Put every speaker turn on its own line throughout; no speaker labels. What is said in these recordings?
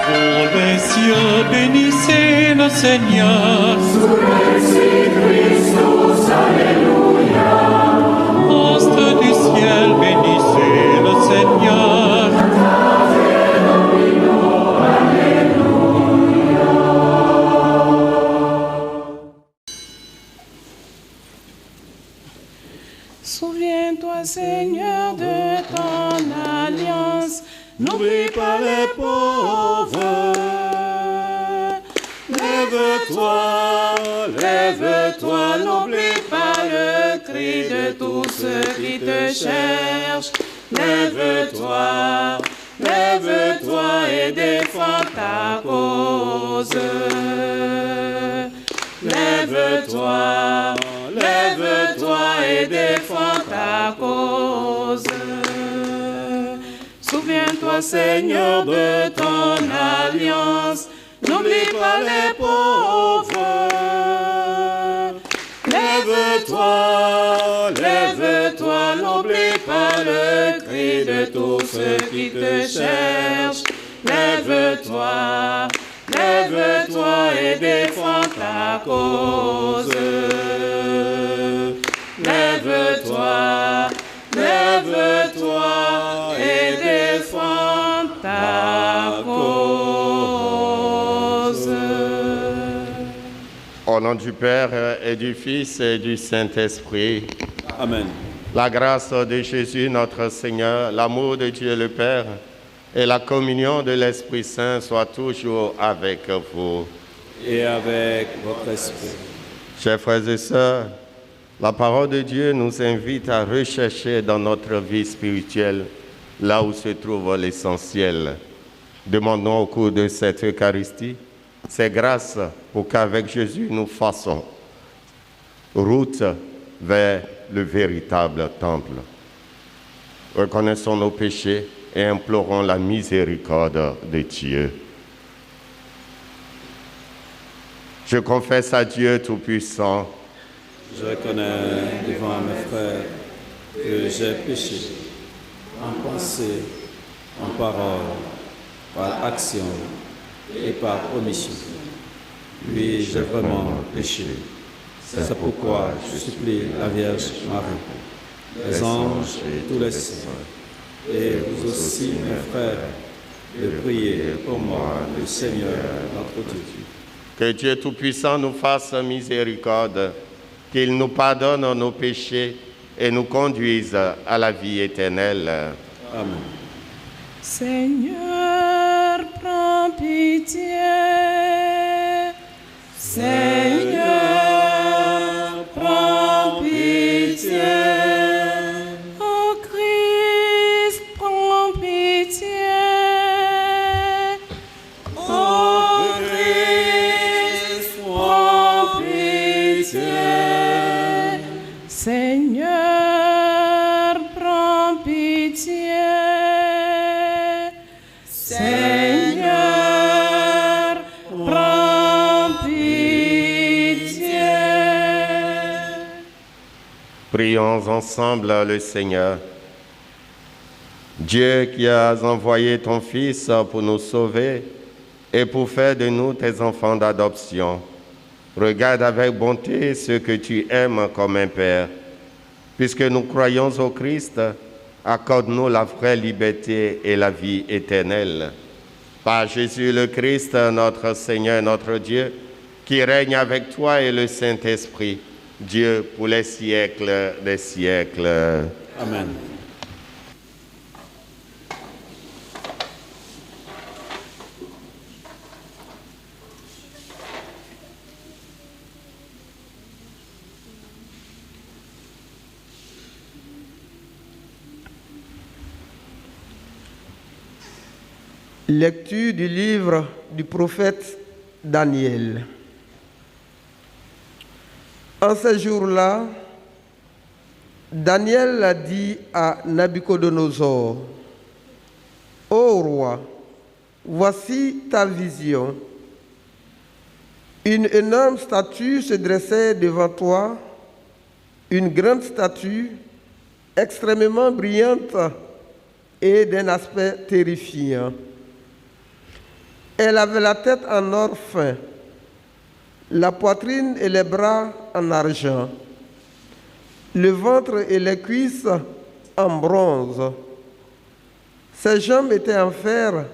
Pour les cieux, bénissez le Seigneur.
Surrexit Christus, Alléluia.
Astres du ciel, bénissez le Seigneur.
Souviens-toi, Seigneur, de ton alliance. N'oublie pas les pauvres. Lève-toi, lève-toi, n'oublie pas le cri de tous ceux qui te cherchent. Lève-toi, lève-toi et défends ta cause. Lève-toi, lève-toi et défends ta cause. Souviens-toi, Seigneur, de ton alliance. N'oublie pas les pauvres. Lève-toi, lève-toi, n'oublie pas le cri de tous ceux qui te cherchent. Lève-toi, lève-toi et défends ta cause. Lève-toi, lève-toi et défends ta cause.
Au nom du Père et du Fils et du Saint-Esprit.
Amen.
La grâce de Jésus notre Seigneur, l'amour de Dieu le Père et la communion de l'Esprit Saint soient toujours avec vous.
Et avec votre esprit.
Chers frères et sœurs, la parole de Dieu nous invite à rechercher dans notre vie spirituelle là où se trouve l'essentiel. Demandons au cours de cette Eucharistie ces grâces pour qu'avec Jésus nous fassions route vers le véritable temple. Reconnaissons nos péchés et implorons la miséricorde de Dieu. Je confesse à Dieu Tout-Puissant.
Je reconnais devant mes frères que j'ai péché en pensée, en parole, par action et par omission. Oui, j'ai vraiment péché. C'est pourquoi je supplie la Vierge Marie, les anges et tous les saints, et vous aussi, mes frères, de prier pour moi, le Seigneur notre Dieu.
Que Dieu Tout-Puissant nous fasse miséricorde, qu'il nous pardonne nos péchés et nous conduise à la vie éternelle.
Amen.
Seigneur, prends pitié. Seigneur, prends pitié. Ô Christ, prends pitié. Ô Christ, prends pitié. Seigneur, prends pitié. Seigneur, prends pitié.
Prions ensemble le Seigneur. Dieu qui as envoyé ton Fils pour nous sauver et pour faire de nous tes enfants d'adoption, regarde avec bonté ceux que tu aimes comme un Père. Puisque nous croyons au Christ, accorde-nous la vraie liberté et la vie éternelle. Par Jésus le Christ, notre Seigneur, notre Dieu, qui règne avec toi et le Saint-Esprit, Dieu pour les siècles des siècles.
Amen.
Lecture du livre du prophète Daniel. En ce jour-là, Daniel a dit à Nabuchodonosor, « Ô roi, voici ta vision. Une énorme statue se dressait devant toi, une grande statue extrêmement brillante et d'un aspect terrifiant. Elle avait la tête en or fin, la poitrine et les bras en argent, le ventre et les cuisses en bronze. Ses jambes étaient en fer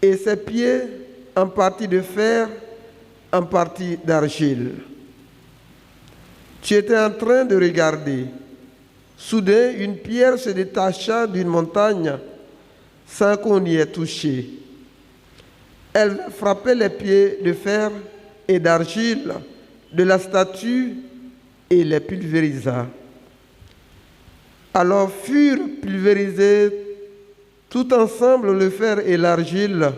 et ses pieds en partie de fer, en partie d'argile. Tu étais en train de regarder. Soudain, une pierre se détacha d'une montagne sans qu'on y ait touché. Elle frappait les pieds de fer et d'argile de la statue et les pulvérisa. Alors furent pulvérisés tout ensemble le fer et l'argile,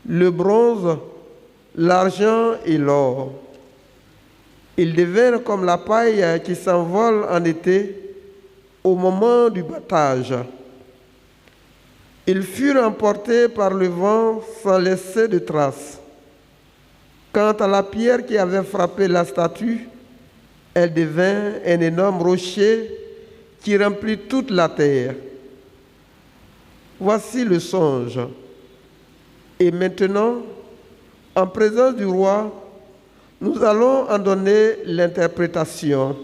le bronze, l'argent et l'or. Ils devinrent comme la paille qui s'envole en été au moment du battage. Ils furent emportés par le vent sans laisser de traces. Quant à la pierre qui avait frappé la statue, elle devint un énorme rocher qui remplit toute la terre. Voici le songe. Et maintenant, en présence du roi, nous allons en donner l'interprétation.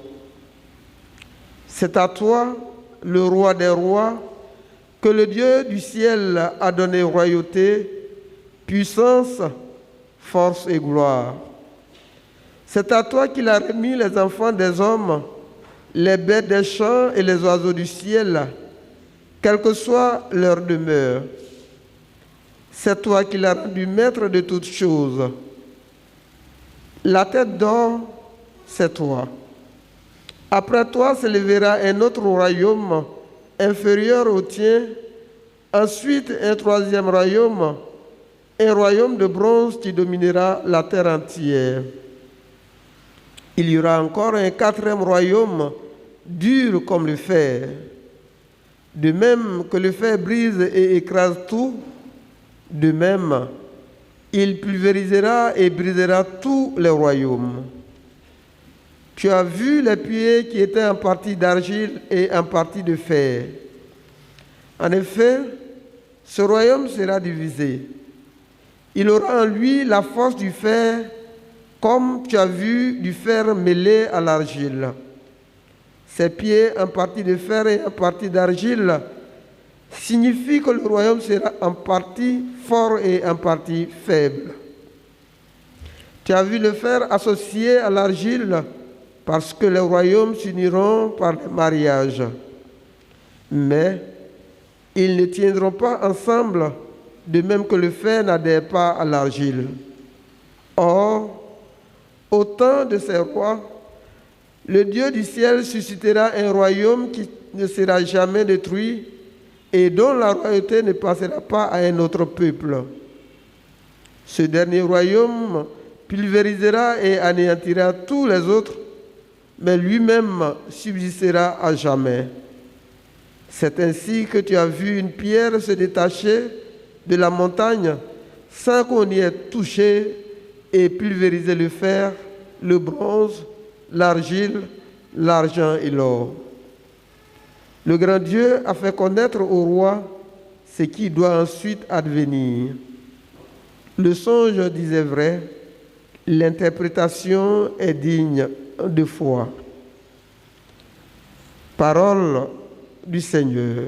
C'est à toi, le roi des rois, que le Dieu du ciel a donné royauté, puissance, force et gloire. C'est à toi qu'il a remis les enfants des hommes, les bêtes des champs et les oiseaux du ciel, quelle que soit leur demeure. C'est toi qui l'as rendu maître de toutes choses. La tête d'or, c'est toi. Après toi s'élèvera un autre royaume inférieur au tien, ensuite un troisième royaume, un royaume de bronze qui dominera la terre entière. Il y aura encore un quatrième royaume, dur comme le fer. De même que le fer brise et écrase tout, de même, il pulvérisera et brisera tous les royaumes. Tu as vu les pieds qui étaient en partie d'argile et en partie de fer. En effet, ce royaume sera divisé. Il aura en lui la force du fer, comme tu as vu du fer mêlé à l'argile. Ses pieds en partie de fer et en partie d'argile signifient que le royaume sera en partie fort et en partie faible. Tu as vu le fer associé à l'argile parce que les royaumes s'uniront par le mariage. Mais ils ne tiendront pas ensemble, de même que le fer n'adhère pas à l'argile. Or, au temps de ces rois, le Dieu du ciel suscitera un royaume qui ne sera jamais détruit et dont la royauté ne passera pas à un autre peuple. Ce dernier royaume pulvérisera et anéantira tous les autres, mais lui-même subsistera à jamais. C'est ainsi que tu as vu une pierre se détacher de la montagne sans qu'on y ait touché et pulvérisé le fer, le bronze, l'argile, l'argent et l'or. Le grand Dieu a fait connaître au roi ce qui doit ensuite advenir. Le songe disait vrai, l'interprétation est digne de foi. Parole du Seigneur.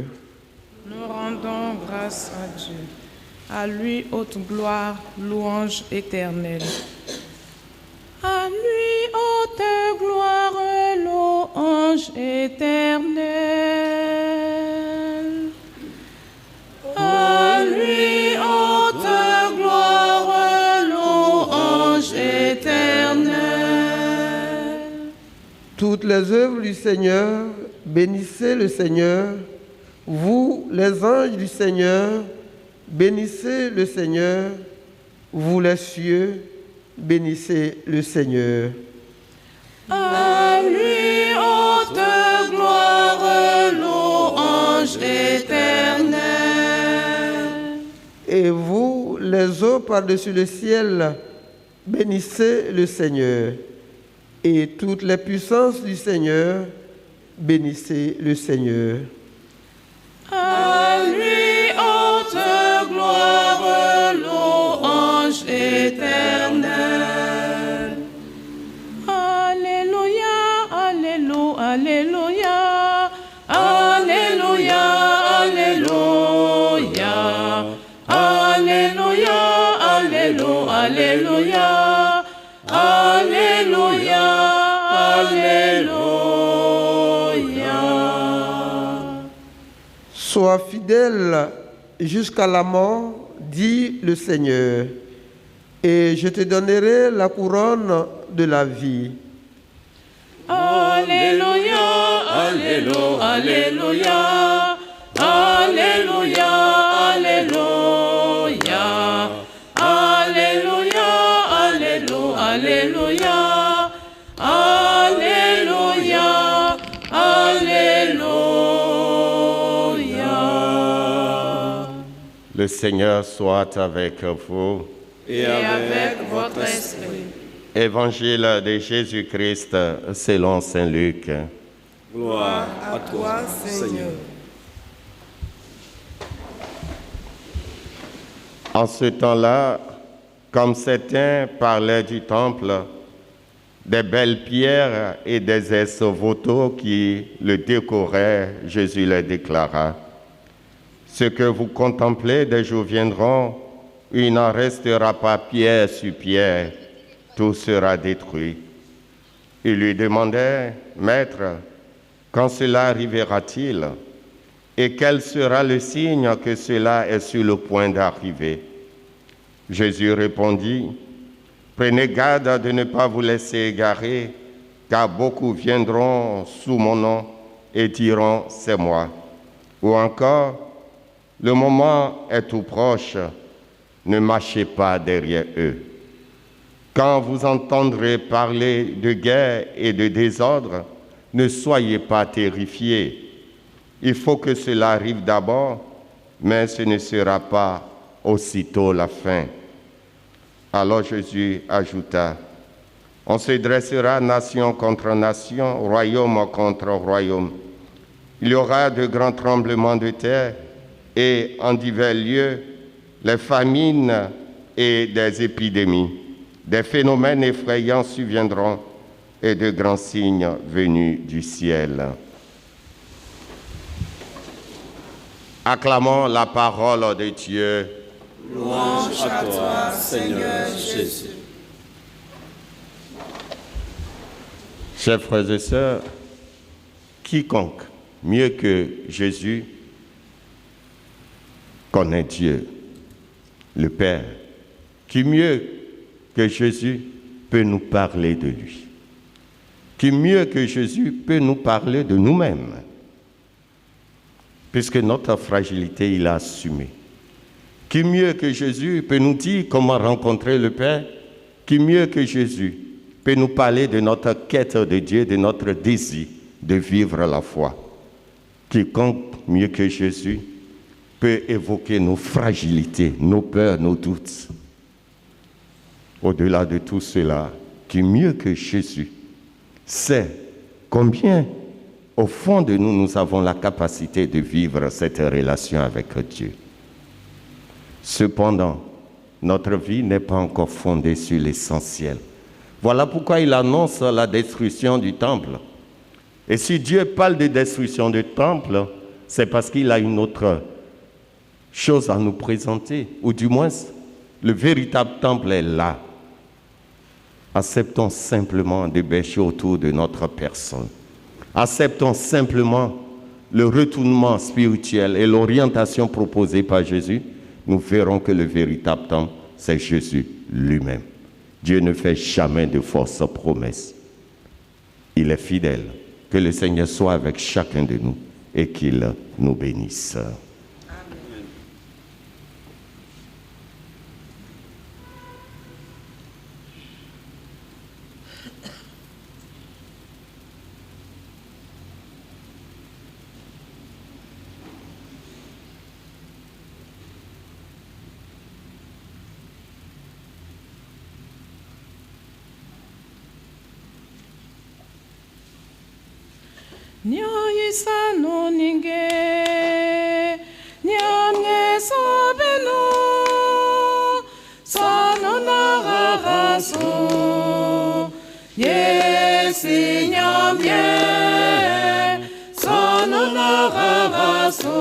Nous rendons grâce à Dieu. À lui haute gloire, louange éternelle. À lui haute gloire, louange éternelle. À lui haute gloire, louange éternelle.
Toutes les œuvres du Seigneur, bénissez le Seigneur. Vous, les anges du Seigneur, bénissez le Seigneur. Vous, les cieux, bénissez le Seigneur.
À lui haute gloire, louange éternelle.
Et vous, les eaux par-dessus le ciel, bénissez le Seigneur. Et toutes les puissances du Seigneur, bénissez le Seigneur.
À lui haute gloire, louange
Sois fidèle jusqu'à la mort, dit le Seigneur, et je te donnerai la couronne de la vie.
Alléluia, Alléluia, Alléluia, Alléluia, Alléluia, Alléluia, Alléluia, Alléluia, Alléluia, Alléluia.
Le Seigneur soit avec vous.
Et avec votre esprit.
Évangile de Jésus-Christ selon saint Luc.
Gloire à toi, Seigneur.
En ce temps-là, comme certains parlaient du temple, des belles pierres et des ex-voto qui le décoraient, Jésus leur déclara: ce que vous contemplez, des jours viendront, il n'en restera pas pierre sur pierre, tout sera détruit. Il lui demandait: Maître, quand cela arrivera-t-il? Et quel sera le signe que cela est sur le point d'arriver? Jésus répondit: Prenez garde de ne pas vous laisser égarer, car beaucoup viendront sous mon nom et diront: c'est moi. Ou encore: le moment est tout proche, ne marchez pas derrière eux. Quand vous entendrez parler de guerre et de désordre, ne soyez pas terrifiés. Il faut que cela arrive d'abord, mais ce ne sera pas aussitôt la fin. Alors Jésus ajouta: on se dressera nation contre nation, royaume contre royaume. Il y aura de grands tremblements de terre et en divers lieux, les famines et des épidémies. Des phénomènes effrayants surviendront et de grands signes venus du ciel. Acclamons la parole de Dieu.
Louange à toi, Seigneur Jésus.
Chers frères et sœurs, quiconque, mieux que Jésus, connaît Dieu, le Père, qui mieux que Jésus peut nous parler de lui, qui mieux que Jésus peut nous parler de nous-mêmes, puisque notre fragilité, il a assumé. Qui mieux que Jésus peut nous dire comment rencontrer le Père, qui mieux que Jésus peut nous parler de notre quête de Dieu, de notre désir de vivre la foi. Quiconque mieux que Jésus peut évoquer nos fragilités, nos peurs, nos doutes. Au-delà de tout cela, qui mieux que Jésus sait combien, au fond de nous, nous avons la capacité de vivre cette relation avec Dieu. Cependant, notre vie n'est pas encore fondée sur l'essentiel. Voilà pourquoi il annonce la destruction du temple. Et si Dieu parle de destruction du temple, c'est parce qu'il a une autre chose à nous présenter, ou du moins, le véritable temple est là. Acceptons simplement de bêcher autour de notre personne. Acceptons simplement le retournement spirituel et l'orientation proposée par Jésus. Nous verrons que le véritable temple, c'est Jésus lui-même. Dieu ne fait jamais de fausses promesses. Il est fidèle. Que le Seigneur soit avec chacun de nous et qu'il nous bénisse.
Nyayisa no ninge, nyamye sobeno, sano naraso, yesi nyamye, sano naraso,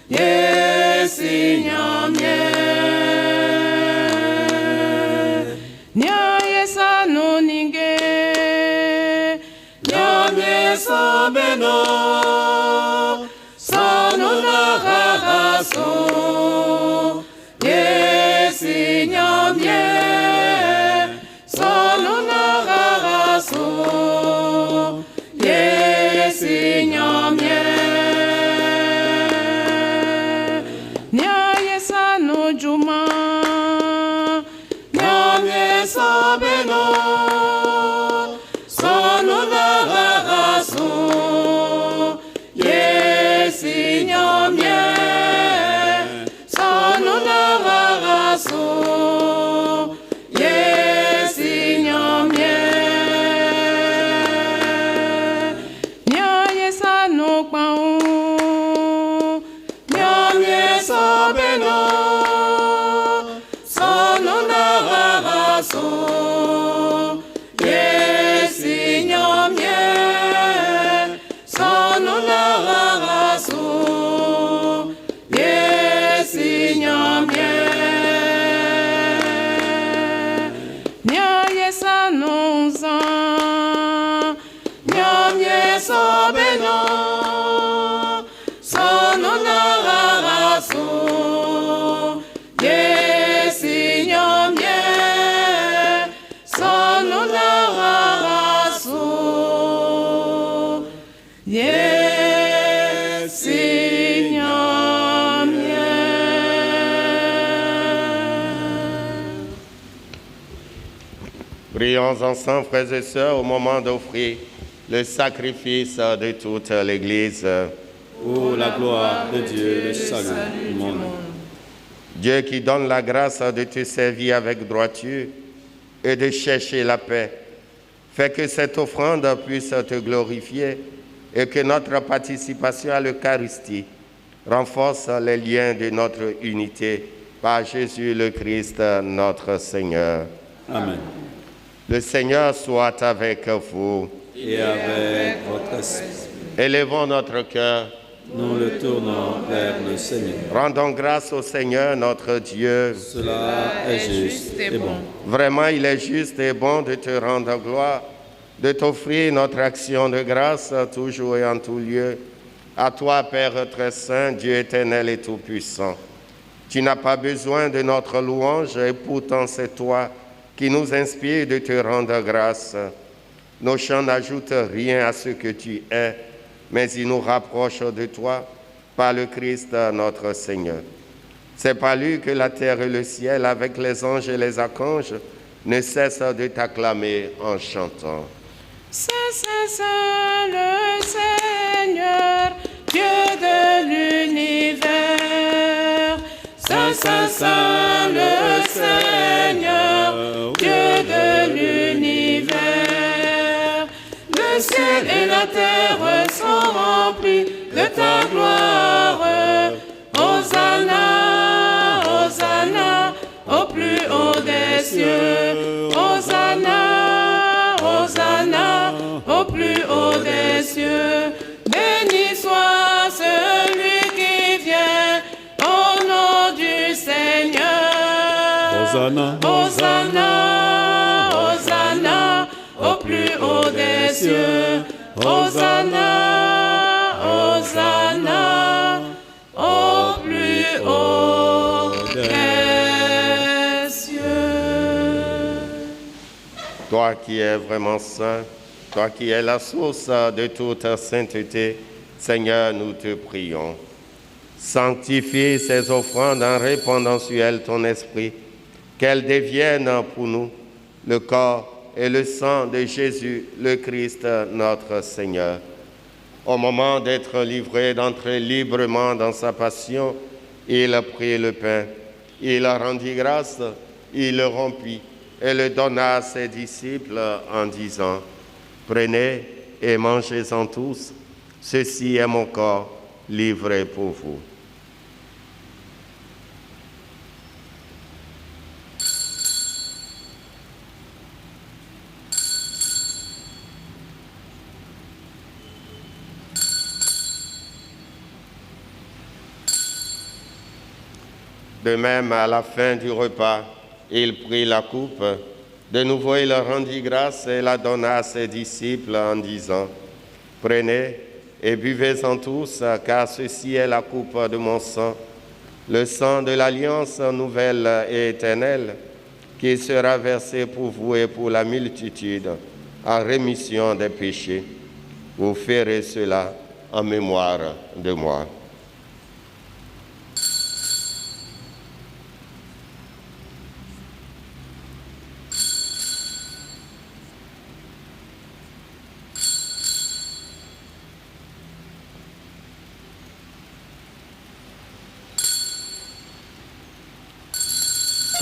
yesi nyamye, nyayisa no ninge. Sabeno, sonunaraso, yesinyamye, sonunaraso, yesinyamye. Nyaye sano juma, nyamye sobeno, sonunaraso, yesinyamye, sonunaraso, yesinyamye. Nyaye sano kpao, nyamye sobeno, sonunaraso, yesinyamye, sonunaraso, yesinyamye. Nyaye sanonza, nyamye sobeno, sonunaraso, yesinyamye, sonunaraso,
Prions ensemble, frères et sœurs, au moment d'offrir le sacrifice de toute l'Église.
Pour la gloire de Dieu, le salut du monde.
Dieu qui donne la grâce de te servir avec droiture et de chercher la paix, fais que cette offrande puisse te glorifier et que notre participation à l'Eucharistie renforce les liens de notre unité par Jésus le Christ, notre Seigneur.
Amen.
Le Seigneur soit avec vous.
Et avec votre esprit,
Élevons notre cœur.
nous le tournons vers le Seigneur.
Rendons grâce au Seigneur notre Dieu.
Cela est juste et bon.
Vraiment, il est juste et bon de te rendre gloire, de t'offrir notre action de grâce toujours et en tout lieu. À toi, Père très saint, Dieu éternel et tout-puissant. Tu n'as pas besoin de notre louange et pourtant c'est toi qui nous inspire de te rendre grâce. Nos chants n'ajoutent rien à ce que tu es, mais ils nous rapprochent de toi par le Christ notre Seigneur. C'est par lui que la terre et le ciel, avec les anges et les archanges, ne cessent de t'acclamer en chantant.
C'est le Seigneur, Dieu de l'univers. C'est le Seigneur, Dieu de l'univers. Le ciel et la terre sont remplis de ta gloire. Hosanna, Hosanna, au plus haut des cieux. Hosanna, Hosanna, au plus haut des cieux. Béni soit celui qui vient au nom du Seigneur.
Hosanna,
Hosanna, Hosanna, au plus haut des cieux. Hosanna, Hosanna, au plus haut des cieux.
Toi qui es vraiment saint, toi qui es la source de toute sainteté, Seigneur, nous te prions. Sanctifie ces offrandes en répandant sur elles ton esprit, qu'elles deviennent pour nous le corps et le sang de Jésus, le Christ, notre Seigneur. Au moment d'être livré, d'entrer librement dans sa passion, il prit le pain, il rendit grâce, il le rompit et le donna à ses disciples en disant, « Prenez et mangez-en tous, ceci est mon corps livré pour vous. » De même, à la fin du repas, il prit la coupe. De nouveau, il rendit grâce et la donna à ses disciples en disant, « Prenez et buvez-en tous, car ceci est la coupe de mon sang, le sang de l'alliance nouvelle et éternelle, qui sera versé pour vous et pour la multitude, en rémission des péchés. Vous ferez cela en mémoire de moi.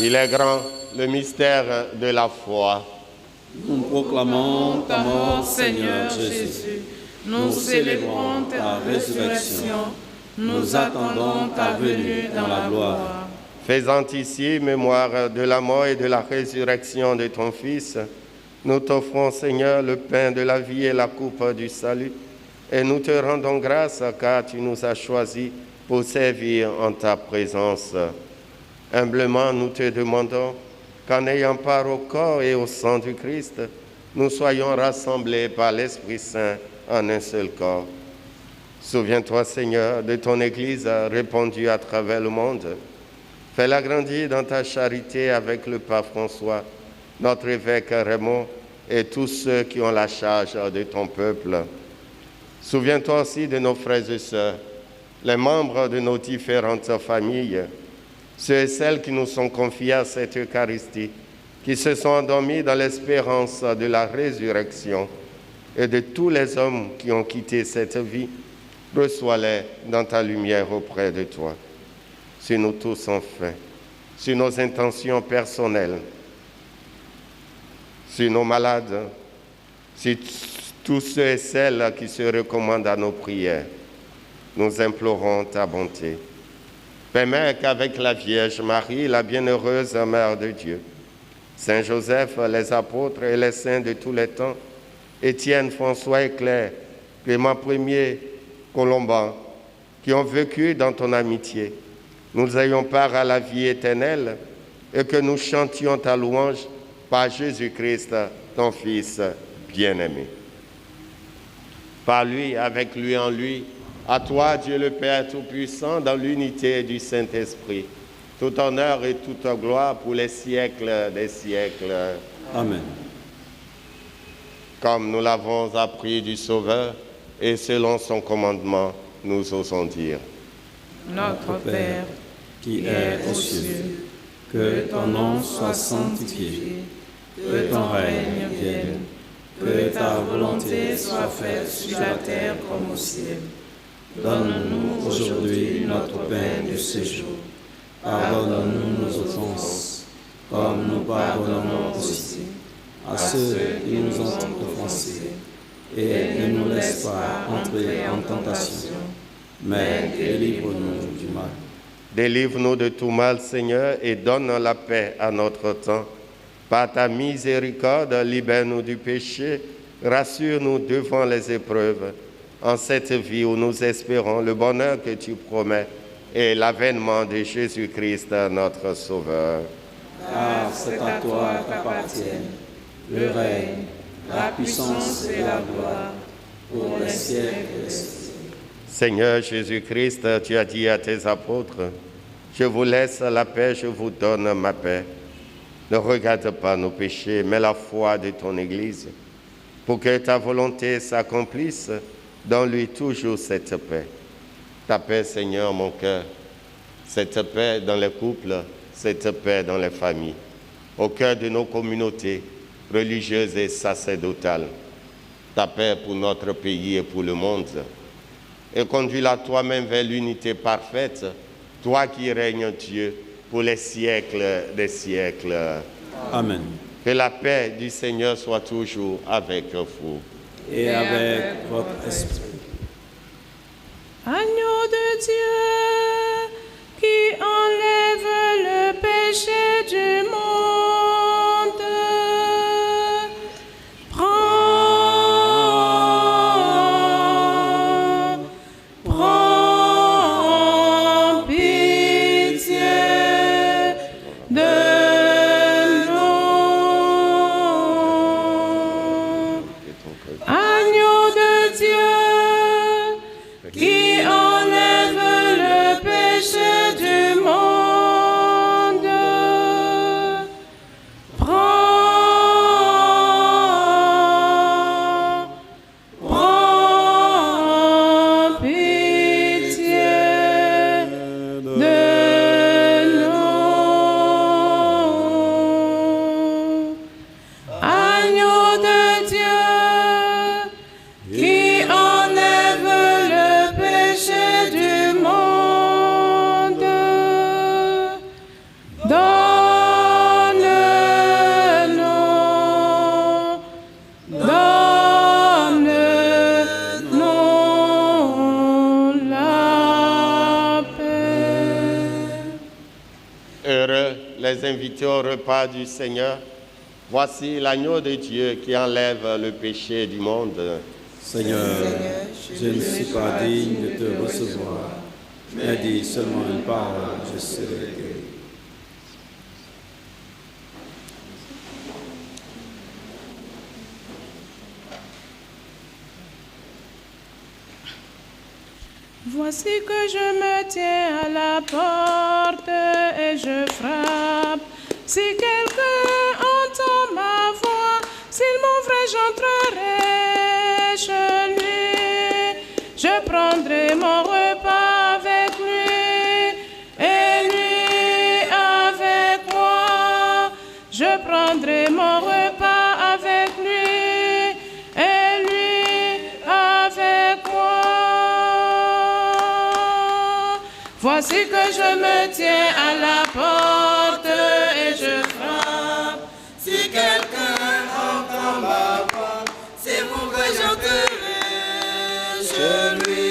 Il est grand, le mystère de la foi.
Nous proclamons ta mort,
Seigneur
Seigneur Jésus.
Jésus. Nous célébrons ta résurrection. Nous attendons ta venue dans la gloire.
Faisant ici mémoire de la mort et de la résurrection de ton Fils, nous t'offrons, Seigneur, le pain de la vie et la coupe du salut, et nous te rendons grâce car tu nous as choisis pour servir en ta présence. Humblement, nous te demandons qu'en ayant part au corps et au sang du Christ, nous soyons rassemblés par l'Esprit Saint en un seul corps. Souviens-toi, Seigneur, de ton Église répandue à travers le monde. Fais-la grandir dans ta charité avec le pape François, notre évêque Raymond et tous ceux qui ont la charge de ton peuple. Souviens-toi aussi de nos frères et sœurs, les membres de nos différentes familles, ceux et celles qui nous sont confiés à cette Eucharistie, qui se sont endormis dans l'espérance de la résurrection, et de tous les hommes qui ont quitté cette vie, reçois-les dans ta lumière auprès de toi. Sur nous tous enfin, sur nos intentions personnelles, sur nos malades, sur tous ceux et celles qui se recommandent à nos prières, nous implorons ta bonté. Permets qu'avec la Vierge Marie, la bienheureuse Mère de Dieu, Saint Joseph, les apôtres et les saints de tous les temps, Étienne, François et Claire, Clément Ier, Colomban, qui ont vécu dans ton amitié, nous ayons part à la vie éternelle et que nous chantions ta louange par Jésus-Christ, ton Fils bien-aimé. Par lui, avec lui, en lui, à toi, Dieu le Père Tout-Puissant, dans l'unité du Saint-Esprit, tout honneur et toute gloire pour les siècles des siècles.
Amen.
Comme nous l'avons appris du Sauveur, et selon son commandement, nous osons dire.
Notre Père, qui es aux cieux, que ton nom soit sanctifié, que ton règne vienne, que ta volonté soit faite sur la terre comme au ciel. Donne-nous aujourd'hui notre pain de ce jour. Pardonne-nous nos offenses, comme nous pardonnons aussi à ceux qui nous ont offensés. Et ne nous laisse pas entrer en tentation, mais délivre-nous du mal.
Délivre-nous de tout mal, Seigneur, et donne la paix à notre temps. Par ta miséricorde, libère-nous du péché, rassure-nous devant les épreuves, en cette vie où nous espérons le bonheur que tu promets et l'avènement de Jésus-Christ, notre Sauveur.
Car c'est à toi qu'appartiennent le règne, la puissance et la gloire pour les siècles des siècles.
Seigneur Jésus-Christ, tu as dit à tes apôtres, je vous laisse la paix, je vous donne ma paix. Ne regarde pas nos péchés, mais la foi de ton Église, pour que ta volonté s'accomplisse, donne-lui toujours cette paix. Ta paix, Seigneur, mon cœur, cette paix dans les couples, cette paix dans les familles, au cœur de nos communautés religieuses et sacerdotales. Ta paix pour notre pays et pour le monde. Et conduis-la toi-même vers l'unité parfaite, toi qui règnes, Dieu, pour les siècles des siècles.
Amen.
Que la paix du Seigneur soit toujours avec vous.
Et avec votre esprit.
Agneau de Dieu, qui enlève le péché du monde, prends pitié de nous. Agneau de Dieu,
les invités au repas du Seigneur. Voici l'agneau de Dieu qui enlève le péché du monde.
Seigneur, je ne suis pas digne de te recevoir, mais dis seulement une parole, je serai guéri.
Voici que je me tiens à la porte et je frappe. Si quelqu'un entend ma voix, s'il m'ouvre, j'entrerai chez lui. Je prendrai mon repas avec lui et lui avec moi. Je prendrai mon repas avec lui et lui avec moi. Voici que je me tiens à la porte et je frappe. Si quelqu'un entend ma voix, c'est vous que j'entrerai chez lui.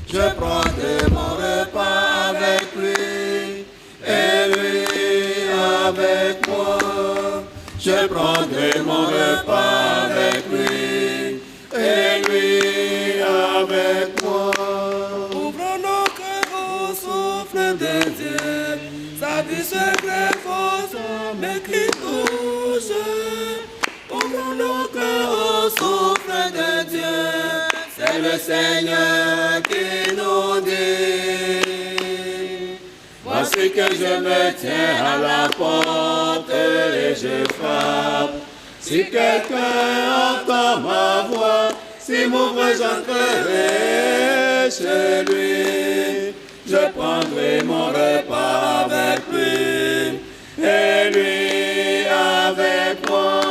Je prendrai mon repas avec lui et lui avec moi. Je prendrai mon repas avec lui et lui avec moi. Ouvrons nos cœurs au souffle de Dieu, sa vie secrète aux hommes qui touche. Ouvrons nos cœurs au souffle de Dieu, c'est le Seigneur qui nous dit. Voici que je me tiens à la porte et je frappe. Si quelqu'un entend ma voix, s'il m'ouvre, j'entrerai chez lui. Je prendrai mon repas avec lui et lui avec moi.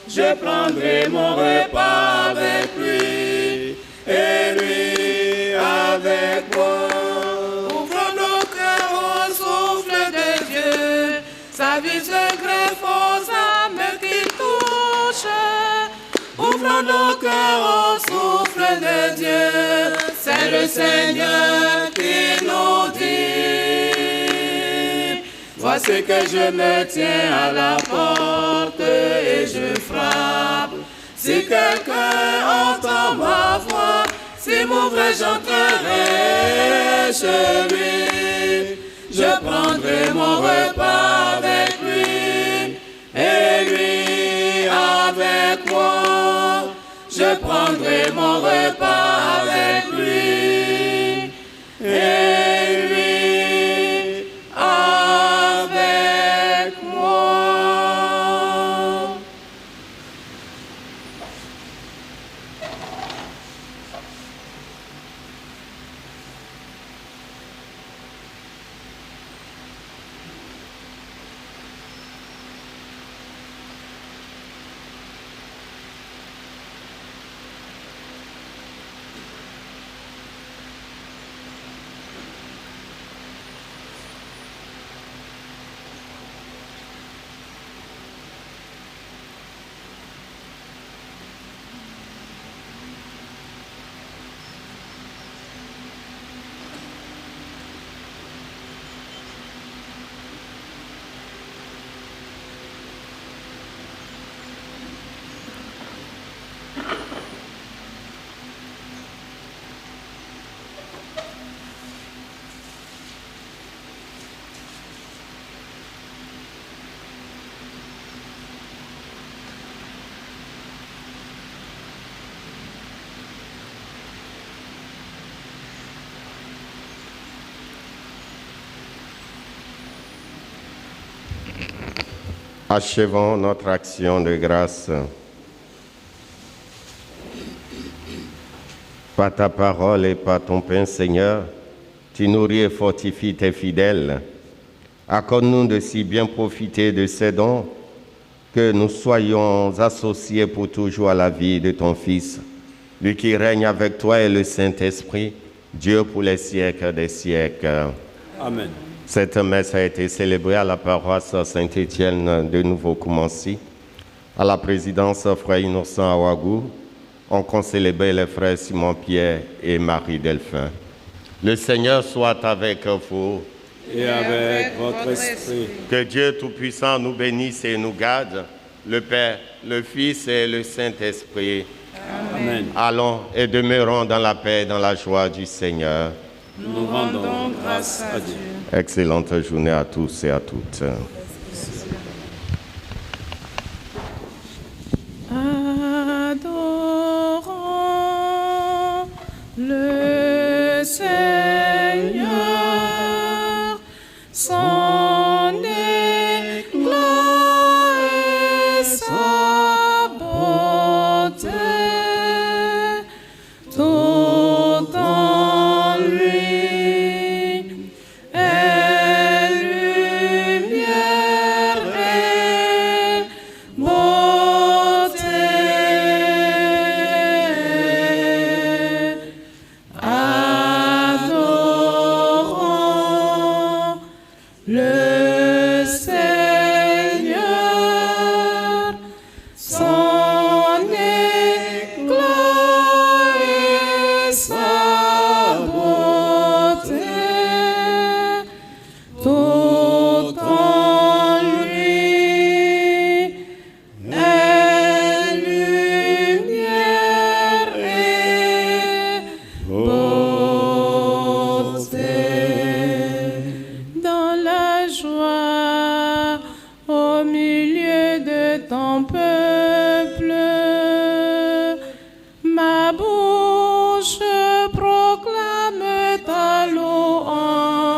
Je prendrai mon repas avec lui et lui avec moi. Ouvrons nos cœurs au souffle de Dieu, sa vie se greffe aux âmes qui touchent. Ouvrons nos cœurs au souffle de Dieu, c'est le Seigneur qui nous dit. Voici que je me tiens à la porte et je frappe. Si quelqu'un entend ma voix, s'il m'ouvre, j'entrerai chez lui. Je prendrai mon repas avec lui et lui avec moi. Je prendrai mon repas avec lui et lui avec moi.
Achevons notre action de grâce. Par ta parole et par ton pain, Seigneur, tu nourris et fortifies tes fidèles. Accorde-nous de si bien profiter de ces dons que nous soyons associés pour toujours à la vie de ton Fils, lui qui règne avec toi et le Saint-Esprit, Dieu pour les siècles des siècles.
Amen.
Cette messe a été célébrée à la paroisse Saint-Étienne de Nouveau-Coumancy, à la présidence Frère Innocent Awagou. On concélébrait les frères Simon-Pierre et Marie-Delphin. Le Seigneur soit avec vous.
et avec votre esprit.
Que Dieu Tout-Puissant nous bénisse et nous garde, le Père, le Fils et le Saint-Esprit.
Amen.
Allons et demeurons dans la paix et dans la joie du Seigneur.
Nous rendons grâce à Dieu.
Excellente journée à tous et à toutes.
Adorons le Seigneur, son éclat et sa beauté, tout en lui est lumière et beauté. Adorons le Seigneur, son éclat et sa beauté, tout en lui est lumière et beauté. Dans la joie, au milieu de ton peuple, ma bouche proclame ta louange.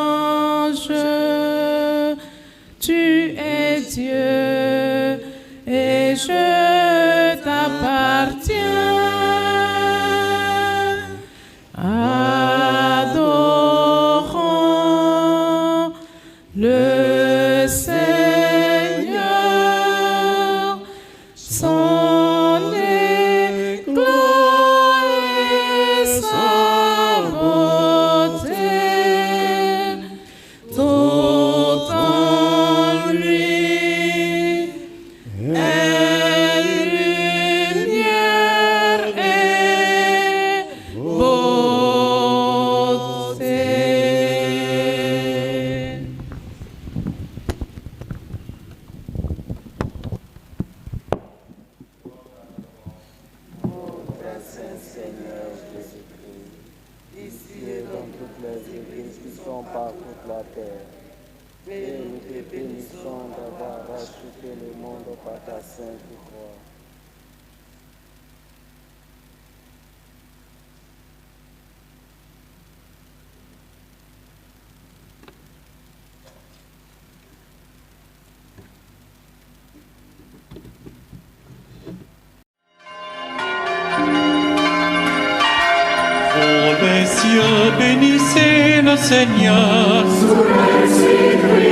Tu es Dieu et je t'appartiens. Adorons le Seigneur, son éclat et sa beauté, tout en lui est lumière et beauté.
Seigneur Jésus-Christ, ici et dans toutes les églises qui sont par toute la terre. Et nous te bénissons d'avoir racheté le monde par ta sainte croix.
Ô les cieux, bénissez le Seigneur.
Sous les cédres